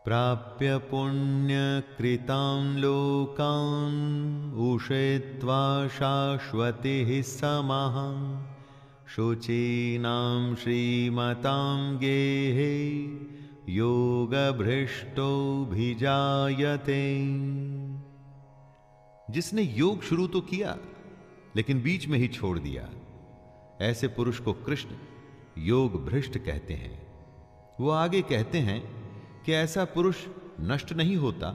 प्राप्य पुण्यकृतां लोकान् उषित्वा शाश्वतिः समाः शुचीनां श्रीमतां गेहे योगभ्रष्टोऽभिजायते। जिसने योग शुरू तो किया लेकिन बीच में ही छोड़ दिया, ऐसे पुरुष को कृष्ण योग भ्रष्ट कहते हैं। वो आगे कहते हैं कि ऐसा पुरुष नष्ट नहीं होता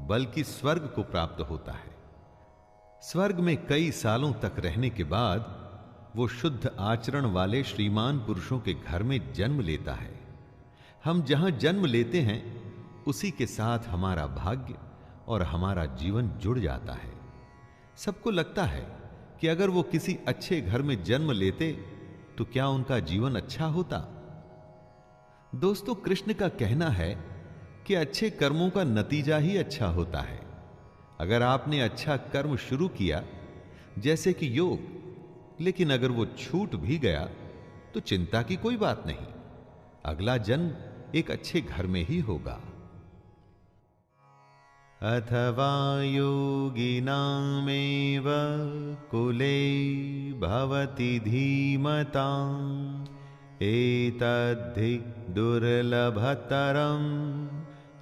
बल्कि स्वर्ग को प्राप्त होता है। स्वर्ग में कई सालों तक रहने के बाद वो शुद्ध आचरण वाले श्रीमान पुरुषों के घर में जन्म लेता है। हम जहां जन्म लेते हैं उसी के साथ हमारा भाग्य और हमारा जीवन जुड़ जाता है। सबको लगता है कि अगर वो किसी अच्छे घर में जन्म लेते तो क्या उनका जीवन अच्छा होता। दोस्तों, कृष्ण का कहना है कि अच्छे कर्मों का नतीजा ही अच्छा होता है। अगर आपने अच्छा कर्म शुरू किया जैसे कि योग, लेकिन अगर वो छूट भी गया तो चिंता की कोई बात नहीं, अगला जन्म एक अच्छे घर में ही होगा। अथवा योगिनामेव कुले भवति धीमताम् एतद्धि दुर्लभतरं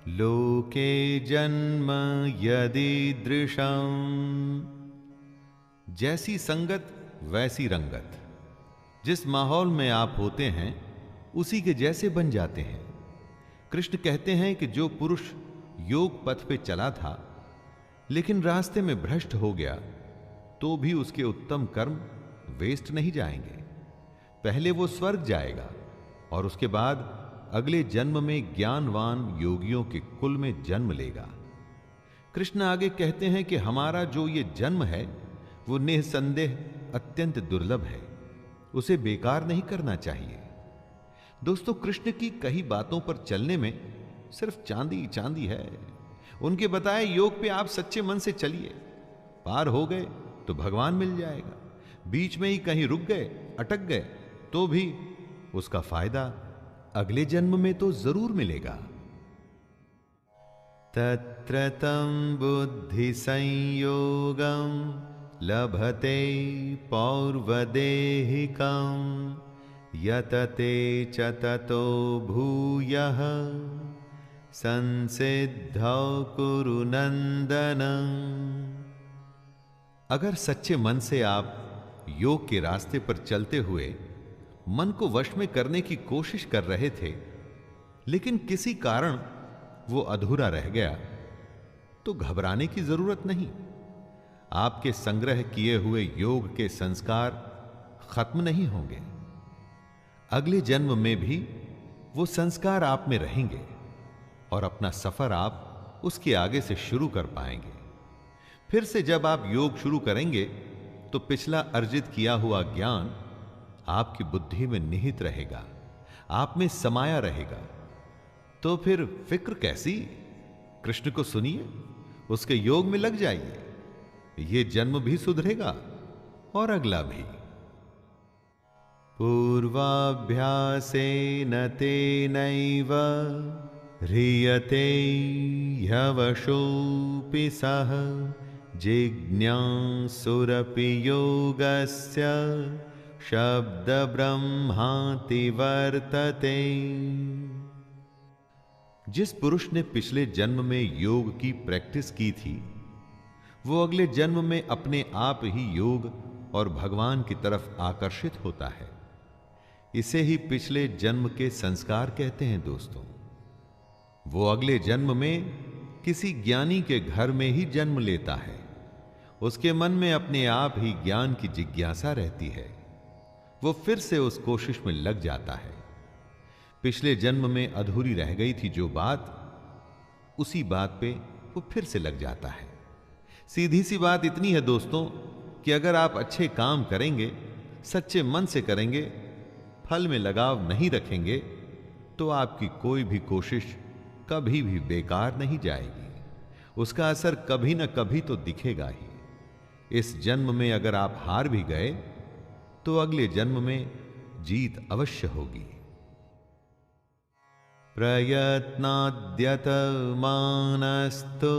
लोके जन्म यदीदृशम्। जैसी संगत वैसी रंगत। जिस माहौल में आप होते हैं उसी के जैसे बन जाते हैं। कृष्ण कहते हैं कि जो पुरुष योग पथ पे चला था लेकिन रास्ते में भ्रष्ट हो गया तो भी उसके उत्तम कर्म वेस्ट नहीं जाएंगे। पहले वो स्वर्ग जाएगा और उसके बाद अगले जन्म में ज्ञानवान योगियों के कुल में जन्म लेगा। कृष्ण आगे कहते हैं कि हमारा जो ये जन्म है वो निसंदेह अत्यंत दुर्लभ है, उसे बेकार नहीं करना चाहिए। दोस्तों, कृष्ण की कई बातों पर चलने में सिर्फ चांदी चांदी है। उनके बताए योग पे आप सच्चे मन से चलिए, पार हो गए तो भगवान मिल जाएगा। बीच में ही कहीं रुक गए, अटक गए तो भी उसका फायदा अगले जन्म में तो जरूर मिलेगा। तत्र तं बुद्धि संयोगं लभते पौर्वदेहिकं यतते च ततो भूयः संसिद्धौ कुरु नंदन। अगर सच्चे मन से आप योग के रास्ते पर चलते हुए मन को वश में करने की कोशिश कर रहे थे लेकिन किसी कारण वो अधूरा रह गया तो घबराने की जरूरत नहीं। आपके संग्रह किए हुए योग के संस्कार खत्म नहीं होंगे। अगले जन्म में भी वो संस्कार आप में रहेंगे और अपना सफर आप उसके आगे से शुरू कर पाएंगे। फिर से जब आप योग शुरू करेंगे तो पिछला अर्जित किया हुआ ज्ञान आपकी बुद्धि में निहित रहेगा, आप में समाया रहेगा। तो फिर फिक्र कैसी? कृष्ण को सुनिए, उसके योग में लग जाइए। ये जन्म भी सुधरेगा और अगला भी। पूर्वाभ्यासेन तेनैव ह्रियते ह्यवशोऽपि सः जिज्ञासुरपि योगस्य शब्द ब्रह्माति वर्तते। जिस पुरुष ने पिछले जन्म में योग की प्रैक्टिस की थी वो अगले जन्म में अपने आप ही योग और भगवान की तरफ आकर्षित होता है। इसे ही पिछले जन्म के संस्कार कहते हैं। दोस्तों, वो अगले जन्म में किसी ज्ञानी के घर में ही जन्म लेता है। उसके मन में अपने आप ही ज्ञान की जिज्ञासा रहती है। वो फिर से उस कोशिश में लग जाता है। पिछले जन्म में अधूरी रह गई थी जो बात, उसी बात पे वो फिर से लग जाता है। सीधी सी बात इतनी है दोस्तों कि अगर आप अच्छे काम करेंगे, सच्चे मन से करेंगे, फल में लगाव नहीं रखेंगे तो आपकी कोई भी कोशिश कभी भी बेकार नहीं जाएगी। उसका असर कभी ना कभी तो दिखेगा ही। इस जन्म में अगर आप हार भी गए तो अगले जन्म में जीत अवश्य होगी। प्रयत्नाद्यतमानस्तु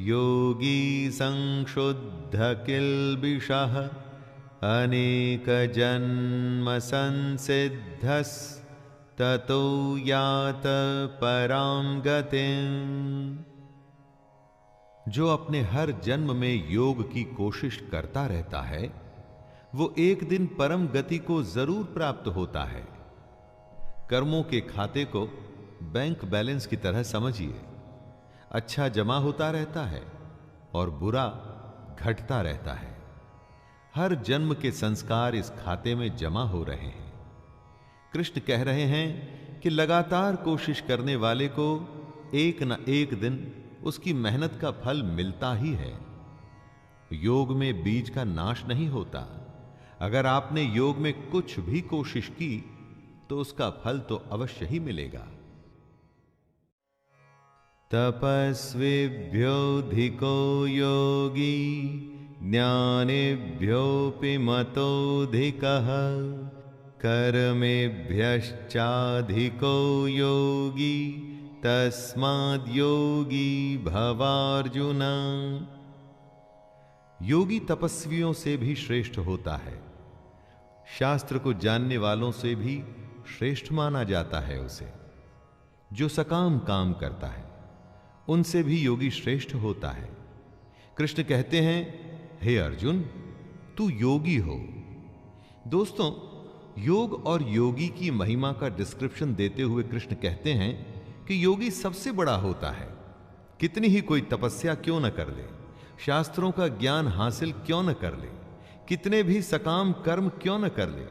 योगी संशुद्ध किल्बिषः अनेक जन्म संसिद्धस् ततो यात परां गतिम्। जो अपने हर जन्म में योग की कोशिश करता रहता है वो एक दिन परम गति को जरूर प्राप्त होता है। कर्मों के खाते को बैंक बैलेंस की तरह समझिए। अच्छा जमा होता रहता है और बुरा घटता रहता है। हर जन्म के संस्कार इस खाते में जमा हो रहे हैं। कृष्ण कह रहे हैं कि लगातार कोशिश करने वाले को एक न एक दिन उसकी मेहनत का फल मिलता ही है। योग में बीज का नाश नहीं होता। अगर आपने योग में कुछ भी कोशिश की तो उसका फल तो अवश्य ही मिलेगा। तपस्विभ्योऽधिको योगी ज्ञानिभ्योऽपि मतोऽधिकः कर्मेभ्यश्चाधिको योगी तस्माद् योगी भवार्जुन। योगी तपस्वियों से भी श्रेष्ठ होता है। शास्त्र को जानने वालों से भी श्रेष्ठ माना जाता है उसे। जो सकाम काम करता है उनसे भी योगी श्रेष्ठ होता है। कृष्ण कहते हैं, हे अर्जुन तू योगी हो। दोस्तों, योग और योगी की महिमा का डिस्क्रिप्शन देते हुए कृष्ण कहते हैं कि योगी सबसे बड़ा होता है। कितनी ही कोई तपस्या क्यों न कर ले, शास्त्रों का ज्ञान हासिल क्यों न कर ले, कितने भी सकाम कर्म क्यों न कर ले,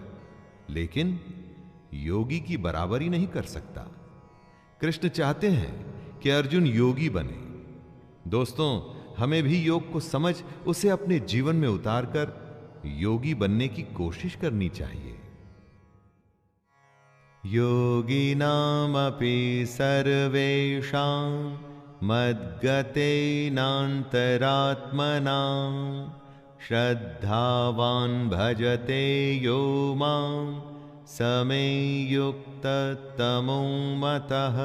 लेकिन योगी की बराबरी नहीं कर सकता। कृष्ण चाहते हैं कि अर्जुन योगी बने। दोस्तों, हमें भी योग को समझ उसे अपने जीवन में उतारकर योगी बनने की कोशिश करनी चाहिए। योगिनामपि सर्वेषां मद्गतेनान्तरात्मना श्रद्धावान् भजते यो मां समे युक्ततमो मतः।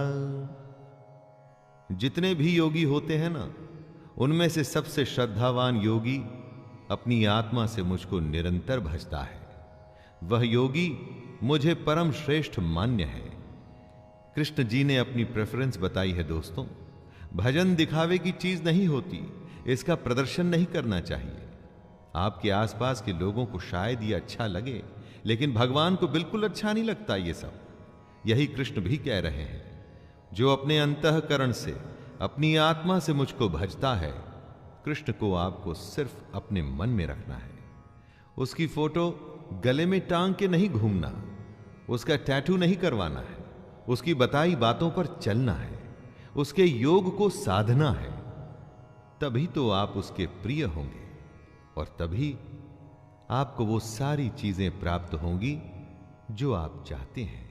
जितने भी योगी होते हैं ना, उनमें से सबसे श्रद्धावान योगी अपनी आत्मा से मुझको निरंतर भजता है। वह योगी मुझे परम श्रेष्ठ मान्य है। कृष्ण जी ने अपनी प्रेफरेंस बताई है। दोस्तों, भजन दिखावे की चीज नहीं होती, इसका प्रदर्शन नहीं करना चाहिए। आपके आसपास के लोगों को शायद ये अच्छा लगे, लेकिन भगवान को बिल्कुल अच्छा नहीं लगता ये सब। यही कृष्ण भी कह रहे हैं। जो अपने अंतःकरण से, अपनी आत्मा से मुझको भजता है, कृष्ण को आपको सिर्फ अपने मन में रखना है। उसकी फोटो गले में टांग के नहीं घूमना, उसका टैटू नहीं करवाना है, उसकी बताई बातों पर चलना है, उसके योग को साधना है। तभी तो आप उसके प्रिय होंगे और तभी आपको वो सारी चीजें प्राप्त होंगी जो आप चाहते हैं।